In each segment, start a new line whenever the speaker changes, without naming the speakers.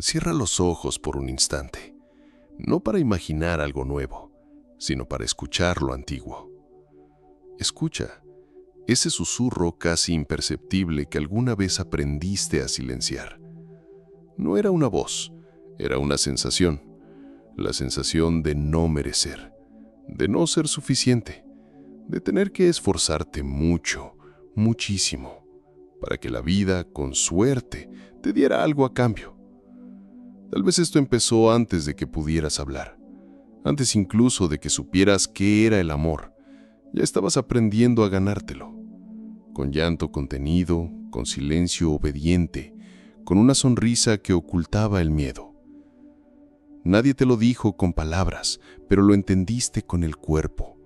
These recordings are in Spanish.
Cierra los ojos por un instante, no para imaginar algo nuevo, sino para escuchar lo antiguo. Escucha ese susurro casi imperceptible que alguna vez aprendiste a silenciar. No era una voz, era una sensación, la sensación de no merecer, de no ser suficiente, de tener que esforzarte mucho, muchísimo, para que la vida, con suerte, te diera algo a cambio. Tal vez esto empezó antes de que pudieras hablar, antes incluso de que supieras qué era el amor. Ya estabas aprendiendo a ganártelo, con llanto contenido, con silencio obediente, con una sonrisa que ocultaba el miedo. Nadie te lo dijo con palabras, pero lo entendiste con el cuerpo.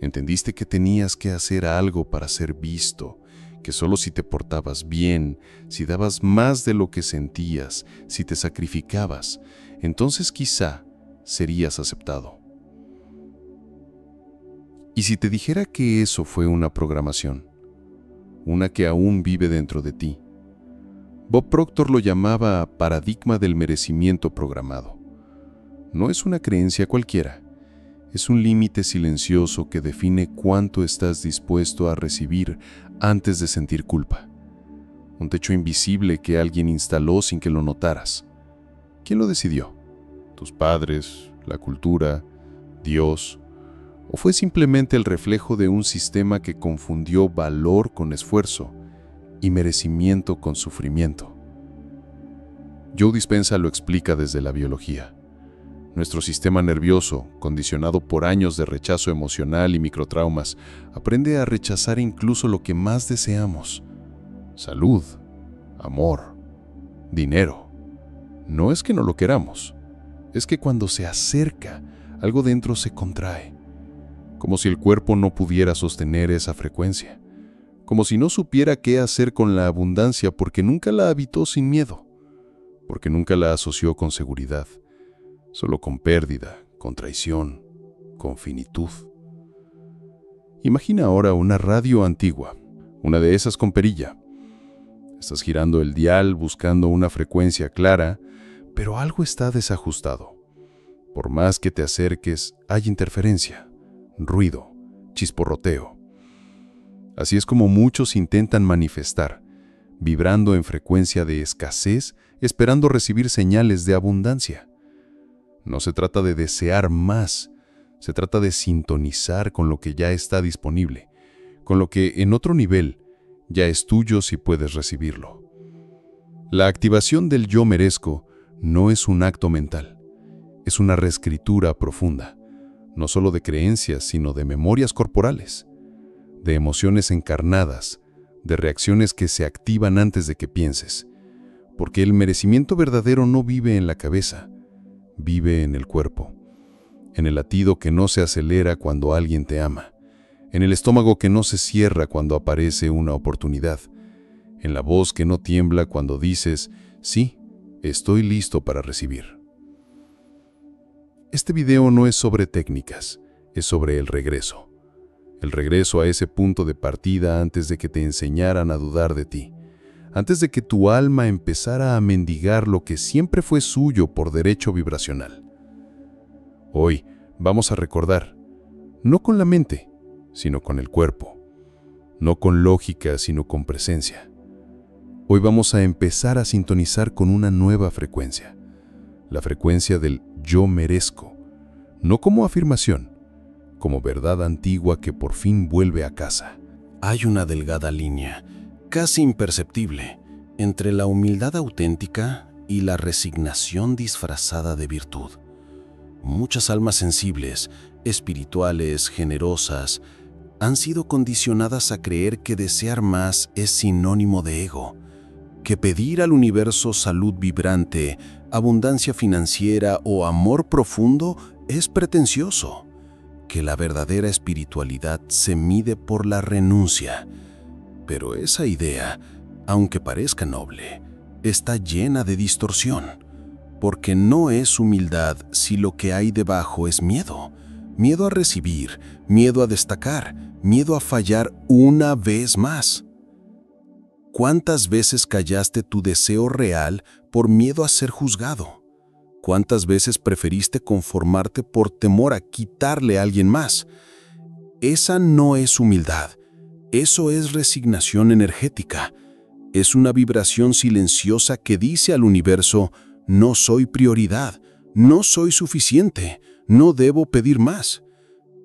Entendiste que tenías que hacer algo para ser visto, que solo si te portabas bien, si dabas más de lo que sentías, si te sacrificabas, entonces quizá serías aceptado. ¿Y si te dijera que eso fue una programación? Una que aún vive dentro de ti. Bob Proctor lo llamaba paradigma del merecimiento programado. No es una creencia cualquiera. Es un límite silencioso que define cuánto estás dispuesto a recibir antes de sentir culpa. Un techo invisible que alguien instaló sin que lo notaras. ¿Quién lo decidió? ¿Tus padres? ¿La cultura? ¿Dios? ¿O fue simplemente el reflejo de un sistema que confundió valor con esfuerzo y merecimiento con sufrimiento? Joe Dispenza lo explica desde la biología. Nuestro sistema nervioso, condicionado por años de rechazo emocional y microtraumas, aprende a rechazar incluso lo que más deseamos: salud, amor, dinero. No es que no lo queramos, es que cuando se acerca, algo dentro se contrae. Como si el cuerpo no pudiera sostener esa frecuencia, como si no supiera qué hacer con la abundancia porque nunca la habitó sin miedo, porque nunca la asoció con seguridad, solo con pérdida, con traición, con finitud. Imagina ahora una radio antigua, una de esas con perilla. Estás girando el dial buscando una frecuencia clara, pero algo está desajustado. Por más que te acerques, hay interferencia, ruido, chisporroteo. Así es como muchos intentan manifestar, vibrando en frecuencia de escasez, esperando recibir señales de abundancia. No se trata de desear más, se trata de sintonizar con lo que ya está disponible, con lo que en otro nivel ya es tuyo si puedes recibirlo. La activación del yo merezco no es un acto mental, es una reescritura profunda. No solo de creencias, sino de memorias corporales, de emociones encarnadas, de reacciones que se activan antes de que pienses. Porque el merecimiento verdadero no vive en la cabeza, vive en el cuerpo, en el latido que no se acelera cuando alguien te ama, en el estómago que no se cierra cuando aparece una oportunidad, en la voz que no tiembla cuando dices, sí, estoy listo para recibir. Este video no es sobre técnicas, es sobre el regreso a ese punto de partida antes de que te enseñaran a dudar de ti, antes de que tu alma empezara a mendigar lo que siempre fue suyo por derecho vibracional. Hoy vamos a recordar, no con la mente, sino con el cuerpo, no con lógica, sino con presencia. Hoy vamos a empezar a sintonizar con una nueva frecuencia, la frecuencia del yo merezco, no como afirmación, como verdad antigua que por fin vuelve a casa.
Hay una delgada línea, casi imperceptible, entre la humildad auténtica y la resignación disfrazada de virtud. Muchas almas sensibles, espirituales, generosas, han sido condicionadas a creer que desear más es sinónimo de ego, que pedir al universo salud vibrante, abundancia financiera o amor profundo es pretencioso, que la verdadera espiritualidad se mide por la renuncia. Pero esa idea, aunque parezca noble, está llena de distorsión, porque no es humildad si lo que hay debajo es miedo. Miedo a recibir, miedo a destacar, miedo a fallar una vez más. ¿Cuántas veces callaste tu deseo real por miedo a ser juzgado? ¿Cuántas veces preferiste conformarte por temor a quitarle a alguien más? Esa no es humildad. Eso es resignación energética. Es una vibración silenciosa que dice al universo: no soy prioridad, no soy suficiente, no debo pedir más.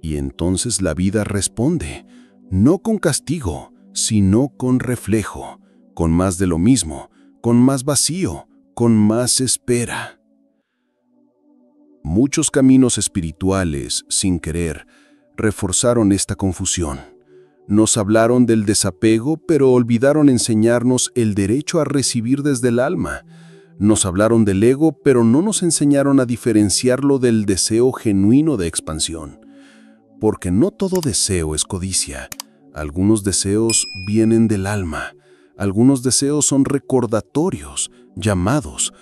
Y entonces la vida responde, no con castigo, sino con reflejo, con más de lo mismo, con más vacío, con más espera. Muchos caminos espirituales, sin querer, reforzaron esta confusión. Nos hablaron del desapego, pero olvidaron enseñarnos el derecho a recibir desde el alma. Nos hablaron del ego, pero no nos enseñaron a diferenciarlo del deseo genuino de expansión. Porque no todo deseo es codicia. Algunos deseos vienen del alma. Algunos deseos son recordatorios, llamados,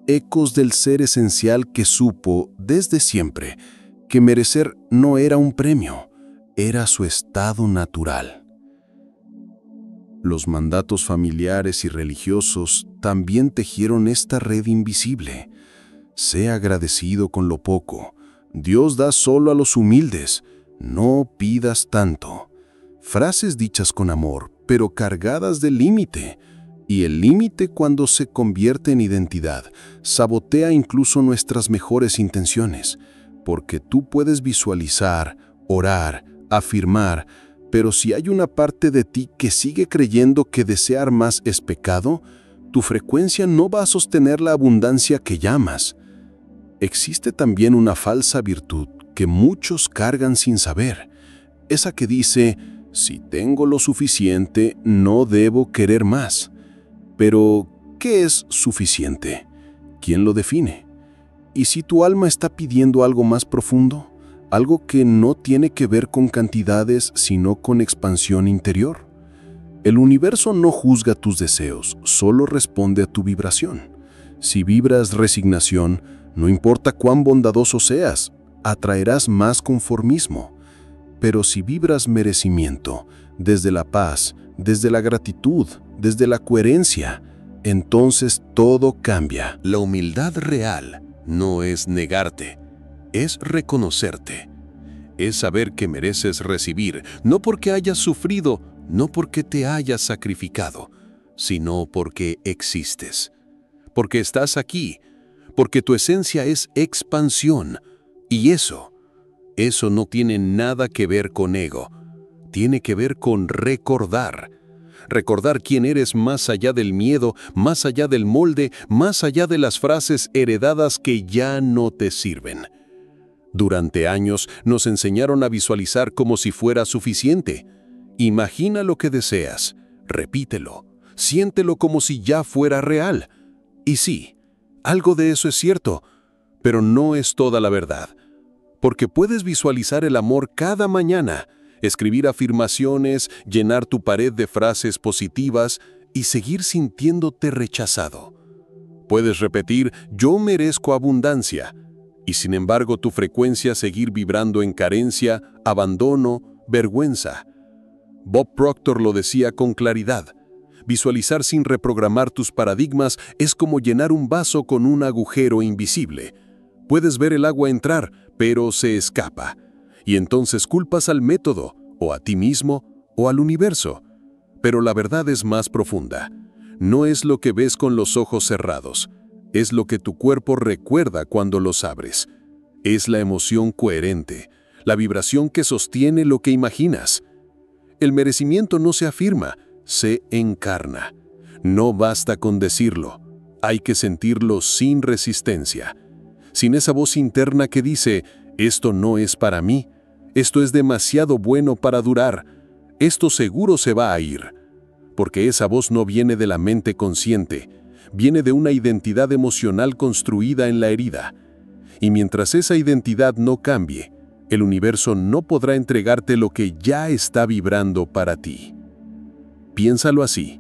ecos del ser esencial que supo, desde siempre, que merecer no era un premio, era su estado natural. Los mandatos familiares y religiosos también tejieron esta red invisible. Sé agradecido con lo poco. Dios da solo a los humildes. No pidas tanto. Frases dichas con amor, pero cargadas de límite. Y el límite, cuando se convierte en identidad, sabotea incluso nuestras mejores intenciones, porque tú puedes visualizar, orar, afirmar, pero si hay una parte de ti que sigue creyendo que desear más es pecado, tu frecuencia no va a sostener la abundancia que llamas. Existe también una falsa virtud que muchos cargan sin saber, esa que dice: si tengo lo suficiente, no debo querer más. Pero, ¿qué es suficiente? ¿Quién lo define? ¿Y si tu alma está pidiendo algo más profundo? Algo que no tiene que ver con cantidades, sino con expansión interior. El universo no juzga tus deseos, solo responde a tu vibración. Si vibras resignación, no importa cuán bondadoso seas, atraerás más conformismo. Pero si vibras merecimiento, desde la paz, desde la gratitud, desde la coherencia, entonces todo cambia.
La humildad real no es negarte, es reconocerte. Es saber que mereces recibir, no porque hayas sufrido, no porque te hayas sacrificado, sino porque existes. Porque estás aquí, porque tu esencia es expansión. Y eso no tiene nada que ver con ego, tiene que ver con recordar. Recordar quién eres más allá del miedo, más allá del molde, más allá de las frases heredadas que ya no te sirven. Durante años nos enseñaron a visualizar como si fuera suficiente. Imagina lo que deseas, repítelo, siéntelo como si ya fuera real. Y sí, algo de eso es cierto, pero no es toda la verdad. Porque puedes visualizar el amor cada mañana, escribir afirmaciones, llenar tu pared de frases positivas y seguir sintiéndote rechazado. Puedes repetir: yo merezco abundancia, y sin embargo tu frecuencia seguir vibrando en carencia, abandono, vergüenza. Bob Proctor lo decía con claridad: visualizar sin reprogramar tus paradigmas es como llenar un vaso con un agujero invisible. Puedes ver el agua entrar, pero se escapa. Y entonces culpas al método, o a ti mismo, o al universo. Pero la verdad es más profunda. No es lo que ves con los ojos cerrados. Es lo que tu cuerpo recuerda cuando los abres. Es la emoción coherente, la vibración que sostiene lo que imaginas. El merecimiento no se afirma, se encarna. No basta con decirlo. Hay que sentirlo sin resistencia. Sin esa voz interna que dice: esto no es para mí, esto es demasiado bueno para durar, esto seguro se va a ir. Porque esa voz no viene de la mente consciente, viene de una identidad emocional construida en la herida. Y mientras esa identidad no cambie, el universo no podrá entregarte lo que ya está vibrando para ti. Piénsalo así.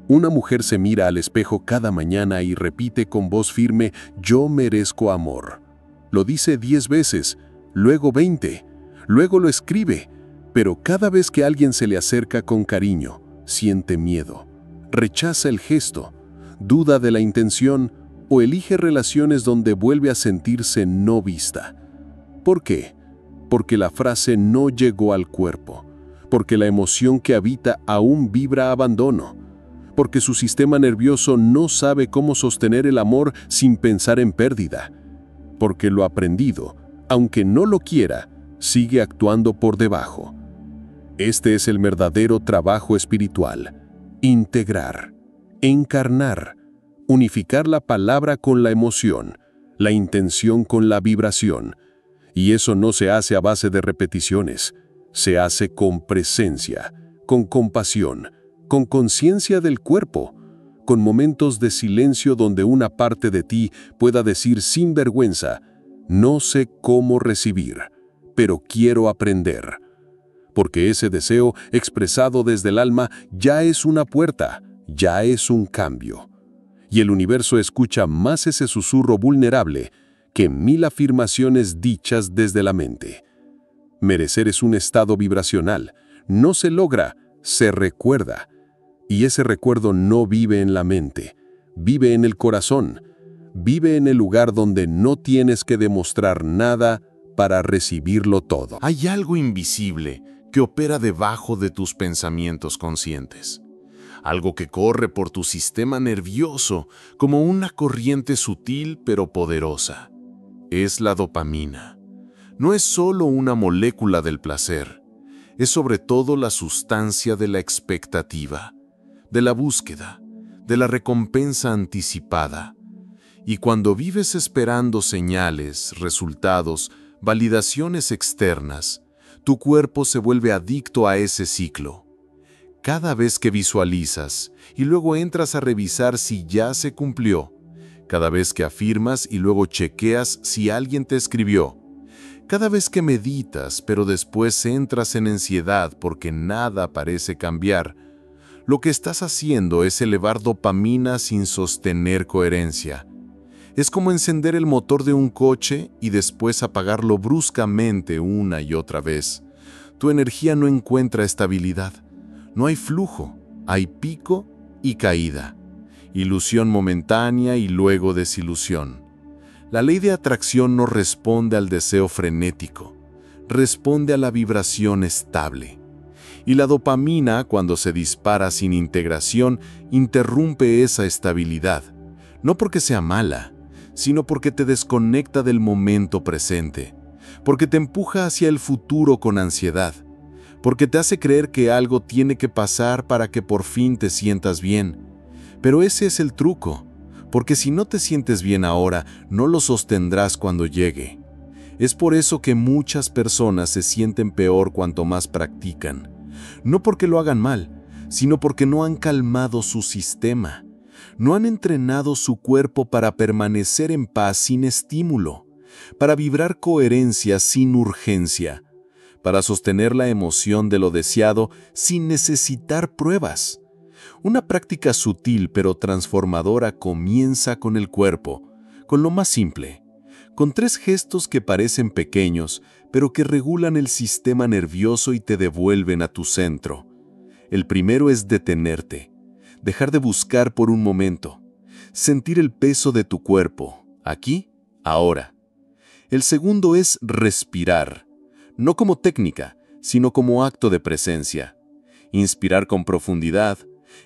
Una mujer se mira al espejo cada mañana y repite con voz firme: yo merezco amor. Lo dice 10 veces, luego 20, luego lo escribe, pero cada vez que alguien se le acerca con cariño, siente miedo. rechaza el gesto, duda de la intención o elige relaciones donde vuelve a sentirse no vista. ¿Por qué? Porque la frase no llegó al cuerpo, porque la emoción que habita aún vibra abandono, porque su sistema nervioso no sabe cómo sostener el amor sin pensar en pérdida, porque lo aprendido, aunque no lo quiera, sigue actuando por debajo. Este es el verdadero trabajo espiritual: integrar, encarnar, unificar la palabra con la emoción, la intención con la vibración. Y eso no se hace a base de repeticiones, se hace con presencia, con compasión, con conciencia del cuerpo, con momentos de silencio donde una parte de ti pueda decir sin vergüenza: no sé cómo recibir, pero quiero aprender. Porque ese deseo expresado desde el alma ya es una puerta, ya es un cambio. Y el universo escucha más ese susurro vulnerable que 1000 afirmaciones dichas desde la mente. Merecer es un estado vibracional, no se logra, se recuerda. Y ese recuerdo no vive en la mente, vive en el corazón, vive en el lugar donde no tienes que demostrar nada para recibirlo todo.
Hay algo invisible que opera debajo de tus pensamientos conscientes. Algo que corre por tu sistema nervioso como una corriente sutil pero poderosa. Es la dopamina. No es solo una molécula del placer, es sobre todo la sustancia de la expectativa, de la búsqueda, de la recompensa anticipada. Y cuando vives esperando señales, resultados, validaciones externas, tu cuerpo se vuelve adicto a ese ciclo. Cada vez que visualizas y luego entras a revisar si ya se cumplió, cada vez que afirmas y luego chequeas si alguien te escribió, cada vez que meditas pero después entras en ansiedad porque nada parece cambiar, lo que estás haciendo es elevar dopamina sin sostener coherencia. Es como encender el motor de un coche y después apagarlo bruscamente una y otra vez. Tu energía no encuentra estabilidad. No hay flujo, hay pico y caída. Ilusión momentánea y luego desilusión. La ley de atracción no responde al deseo frenético, responde a la vibración estable. Y la dopamina, cuando se dispara sin integración, interrumpe esa estabilidad. No porque sea mala, sino porque te desconecta del momento presente, porque te empuja hacia el futuro con ansiedad, porque te hace creer que algo tiene que pasar para que por fin te sientas bien. Pero ese es el truco, porque si no te sientes bien ahora, no lo sostendrás cuando llegue. Es por eso que muchas personas se sienten peor cuanto más practican. No porque lo hagan mal, sino porque no han calmado su sistema. No han entrenado su cuerpo para permanecer en paz sin estímulo, para vibrar coherencia sin urgencia, para sostener la emoción de lo deseado sin necesitar pruebas. Una práctica sutil pero transformadora comienza con el cuerpo, con lo más simple, con 3 gestos que parecen pequeños, pero que regulan el sistema nervioso y te devuelven a tu centro. El primero es detenerte, dejar de buscar por un momento, sentir el peso de tu cuerpo, aquí, ahora. El segundo es respirar, no como técnica, sino como acto de presencia. Inspirar con profundidad,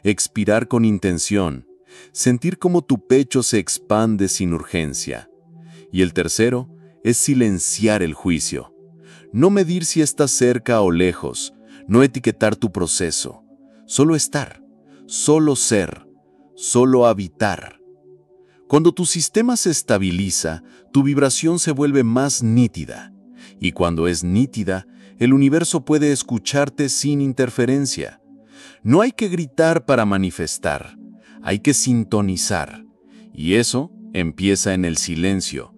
expirar con intención, sentir cómo tu pecho se expande sin urgencia. Y el tercero es silenciar el juicio. No medir si estás cerca o lejos, no etiquetar tu proceso. Solo estar, solo ser, solo habitar. Cuando tu sistema se estabiliza, tu vibración se vuelve más nítida. Y cuando es nítida, el universo puede escucharte sin interferencia. No hay que gritar para manifestar, hay que sintonizar. Y eso empieza en el silencio,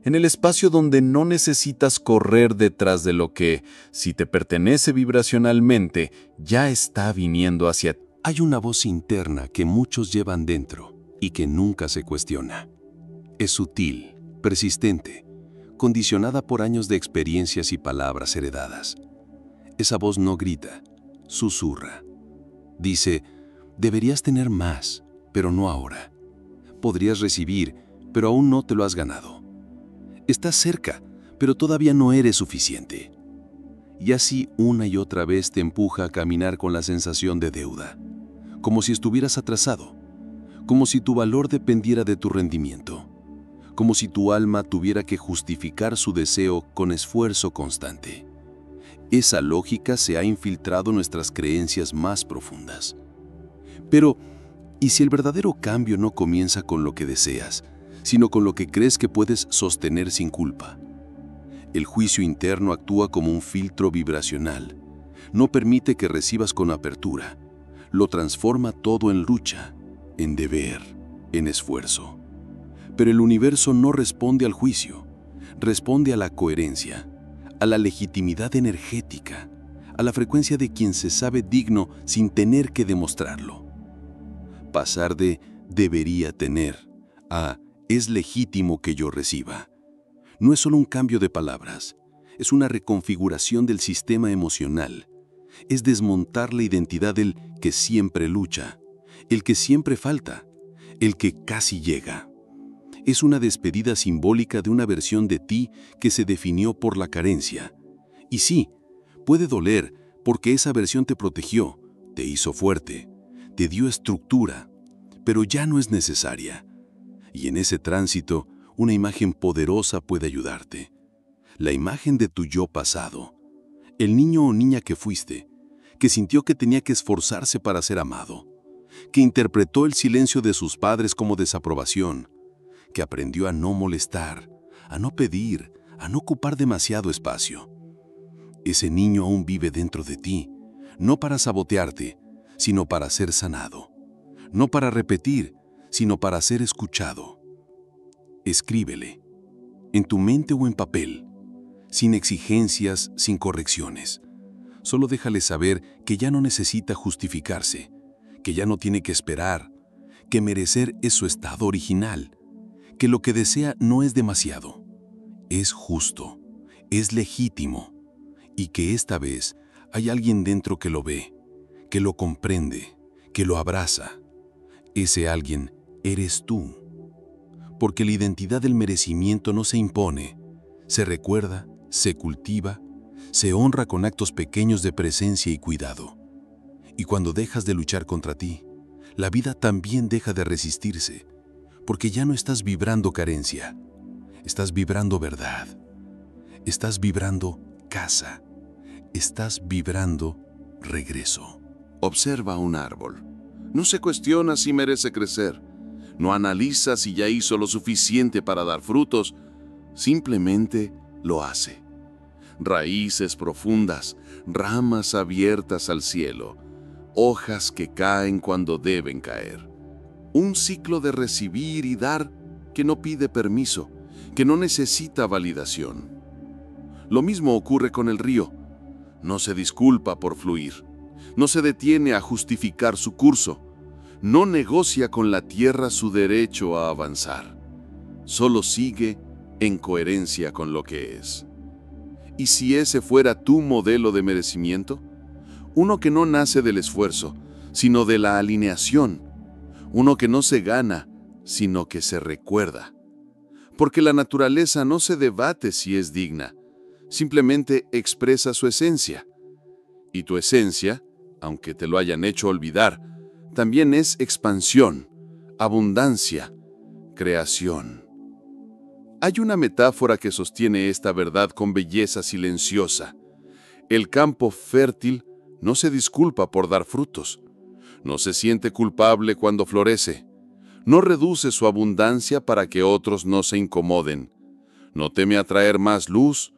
en el espacio donde no necesitas correr detrás de lo que, si te pertenece vibracionalmente, ya está viniendo hacia ti.
Hay una voz interna que muchos llevan dentro y que nunca se cuestiona. Es sutil, persistente, condicionada por años de experiencias y palabras heredadas. Esa voz no grita, susurra. Dice, Deberías tener más, pero no ahora. Podrías recibir, pero aún no te lo has ganado. Estás cerca, pero todavía no eres suficiente. Y así una y otra vez te empuja a caminar con la sensación de deuda, como si estuvieras atrasado, como si tu valor dependiera de tu rendimiento, como si tu alma tuviera que justificar su deseo con esfuerzo constante. Esa lógica se ha infiltrado en nuestras creencias más profundas. Pero, ¿y si el verdadero cambio no comienza con lo que deseas, sino con lo que crees que puedes sostener sin culpa? El juicio interno actúa como un filtro vibracional. No permite que recibas con apertura. Lo transforma todo en lucha, en deber, en esfuerzo. Pero el universo no responde al juicio, responde a la coherencia, a la legitimidad energética, a la frecuencia de quien se sabe digno sin tener que demostrarlo. Pasar de debería tener a es legítimo que yo reciba. No es solo un cambio de palabras, es una reconfiguración del sistema emocional. Es desmontar la identidad del que siempre lucha, el que siempre falta, el que casi llega. Es una despedida simbólica de una versión de ti que se definió por la carencia. Y sí, puede doler porque esa versión te protegió, te hizo fuerte, te dio estructura, pero ya no es necesaria. Y en ese tránsito, una imagen poderosa puede ayudarte. La imagen de tu yo pasado, el niño o niña que fuiste, que sintió que tenía que esforzarse para ser amado, que interpretó el silencio de sus padres como desaprobación, que aprendió a no molestar, a no pedir, a no ocupar demasiado espacio. Ese niño aún vive dentro de ti, no para sabotearte, sino para ser sanado, no para repetir, sino para ser escuchado. Escríbele, en tu mente o en papel, sin exigencias, sin correcciones. Solo déjale saber que ya no necesita justificarse, que ya no tiene que esperar, que merecer es su estado original, que lo que desea no es demasiado, es justo, es legítimo, y que esta vez hay alguien dentro que lo ve, que lo comprende, que lo abraza. Ese alguien eres tú. Porque la identidad del merecimiento no se impone, se recuerda, se cultiva, se honra con actos pequeños de presencia y cuidado. Y cuando dejas de luchar contra ti, la vida también deja de resistirse, porque ya no estás vibrando carencia, estás vibrando verdad, estás vibrando casa, estás vibrando regreso.
Observa un árbol. No se cuestiona si merece crecer. No analiza si ya hizo lo suficiente para dar frutos. Simplemente lo hace. Raíces profundas, ramas abiertas al cielo, hojas que caen cuando deben caer. Un ciclo de recibir y dar que no pide permiso, que no necesita validación. Lo mismo ocurre con el río. No se disculpa por fluir. No se detiene a justificar su curso. No negocia con la tierra su derecho a avanzar. Solo sigue en coherencia con lo que es. ¿Y si ese fuera tu modelo de merecimiento? Uno que no nace del esfuerzo, sino de la alineación. Uno que no se gana, sino que se recuerda. Porque la naturaleza no se debate si es digna, simplemente expresa su esencia. Y tu esencia, aunque te lo hayan hecho olvidar, también es expansión, abundancia, creación. Hay una metáfora que sostiene esta verdad con belleza silenciosa. El campo fértil no se disculpa por dar frutos, no se siente culpable cuando florece, no reduce su abundancia para que otros no se incomoden, no teme atraer más luz,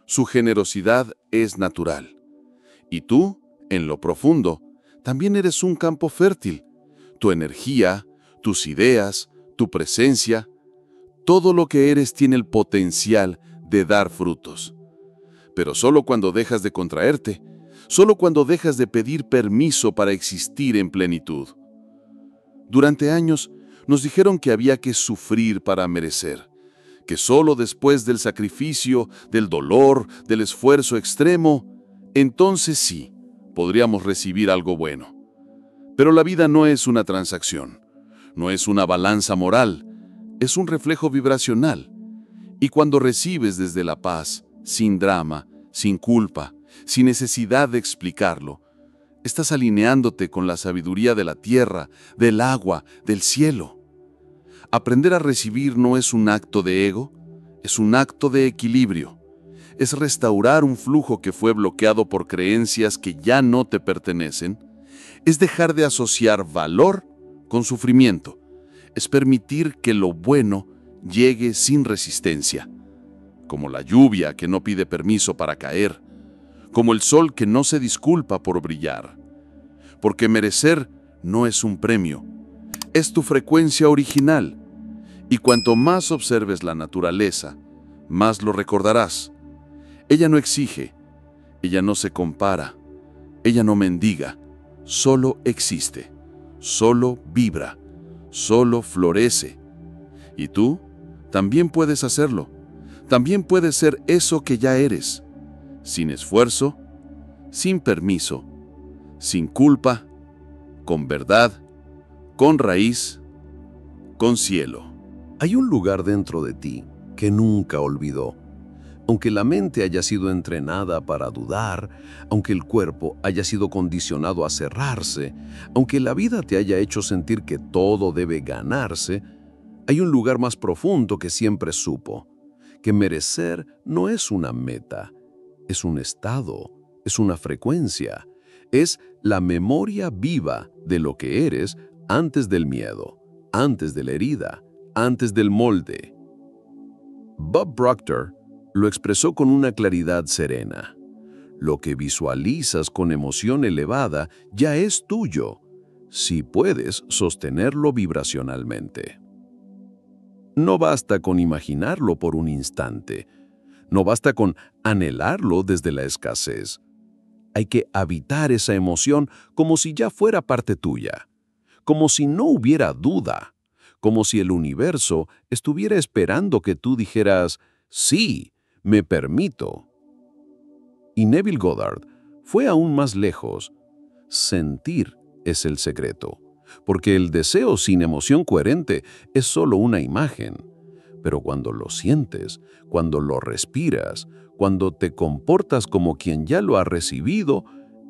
su generosidad es natural. Y tú, en lo profundo, también eres un campo fértil. Tu energía, tus ideas, tu presencia, todo lo que eres tiene el potencial de dar frutos. Pero solo cuando dejas de contraerte, solo cuando dejas de pedir permiso para existir en plenitud. Durante años nos dijeron que había que sufrir para merecer, que solo después del sacrificio, del dolor, del esfuerzo extremo, entonces sí, podríamos recibir algo bueno.
Pero la vida no es una transacción, no es una balanza moral, es un reflejo vibracional. Y cuando recibes desde la paz, sin drama, sin culpa, sin necesidad de explicarlo, estás alineándote con la sabiduría de la tierra, del agua, del cielo. Aprender a recibir no es un acto de ego, es un acto de equilibrio. Es restaurar un flujo que fue bloqueado por creencias que ya no te pertenecen. Es dejar de asociar valor con sufrimiento. Es permitir que lo bueno llegue sin resistencia. Como la lluvia que no pide permiso para caer. Como el sol que no se disculpa por brillar. Porque merecer no es un premio. Es tu frecuencia original. Y cuanto más observes la naturaleza, más lo recordarás. Ella no exige, ella no se compara, ella no mendiga, solo existe, solo vibra, solo florece. Y tú también puedes hacerlo, también puedes ser eso que ya eres, sin esfuerzo, sin permiso, sin culpa, con verdad, con raíz, con cielo.
Hay un lugar dentro de ti que nunca olvidó. Aunque la mente haya sido entrenada para dudar, aunque el cuerpo haya sido condicionado a cerrarse, aunque la vida te haya hecho sentir que todo debe ganarse, hay un lugar más profundo que siempre supo, que merecer no es una meta, es un estado, es una frecuencia, es la memoria viva de lo que eres antes del miedo, antes de la herida, antes del molde. Bob Proctor lo expresó con una claridad serena. Lo que visualizas con emoción elevada ya es tuyo, si puedes sostenerlo vibracionalmente. No basta con imaginarlo por un instante, no basta con anhelarlo desde la escasez. Hay que habitar esa emoción como si ya fuera parte tuya, como si no hubiera duda, como si el universo estuviera esperando que tú dijeras, sí, me permito. Y Neville Goddard fue aún más lejos. Sentir es el secreto, porque el deseo sin emoción coherente es solo una imagen. Pero cuando lo sientes, cuando lo respiras, cuando te comportas como quien ya lo ha recibido,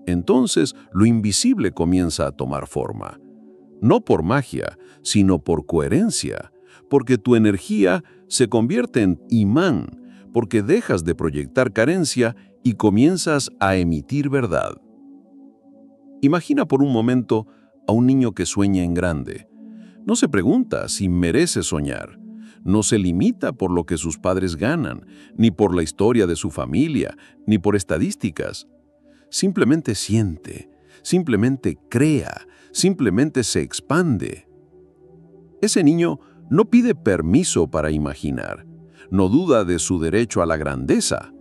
entonces lo invisible comienza a tomar forma. No por magia, sino por coherencia, porque tu energía se convierte en imán, porque dejas de proyectar carencia y comienzas a emitir verdad. Imagina por un momento a un niño que sueña en grande. No se pregunta si merece soñar. No se limita por lo que sus padres ganan, ni por la historia de su familia, ni por estadísticas. Simplemente siente, simplemente crea, simplemente se expande. Ese niño no pide permiso para imaginar, no duda de su derecho a la grandeza,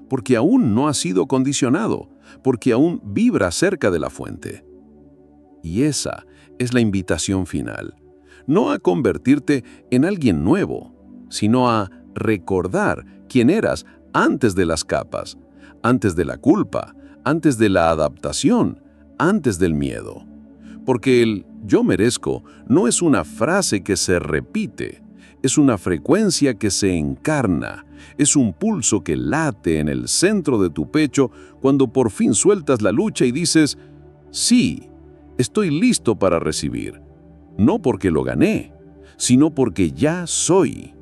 porque aún no ha sido condicionado, porque aún vibra cerca de la fuente. Y esa es la invitación final, no a convertirte en alguien nuevo, sino a recordar quién eras antes de las capas, antes de la culpa, antes de la adaptación, antes del miedo. Porque el yo merezco no es una frase que se repite, es una frecuencia que se encarna, es un pulso que late en el centro de tu pecho cuando por fin sueltas la lucha y dices, sí, estoy listo para recibir, no porque lo gané, sino porque ya soy.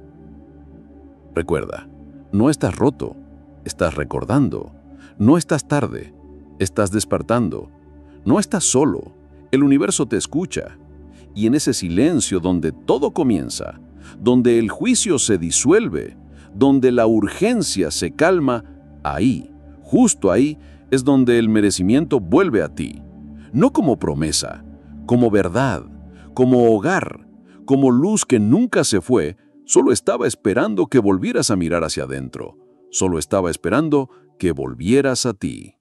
Recuerda, no estás roto, estás recordando, no estás tarde, estás despertando, no estás solo. El universo te escucha, y en ese silencio donde todo comienza, donde el juicio se disuelve, donde la urgencia se calma, ahí, justo ahí, es donde el merecimiento vuelve a ti. No como promesa, como verdad, como hogar, como luz que nunca se fue, solo estaba esperando que volvieras a mirar hacia adentro, solo estaba esperando que volvieras a ti.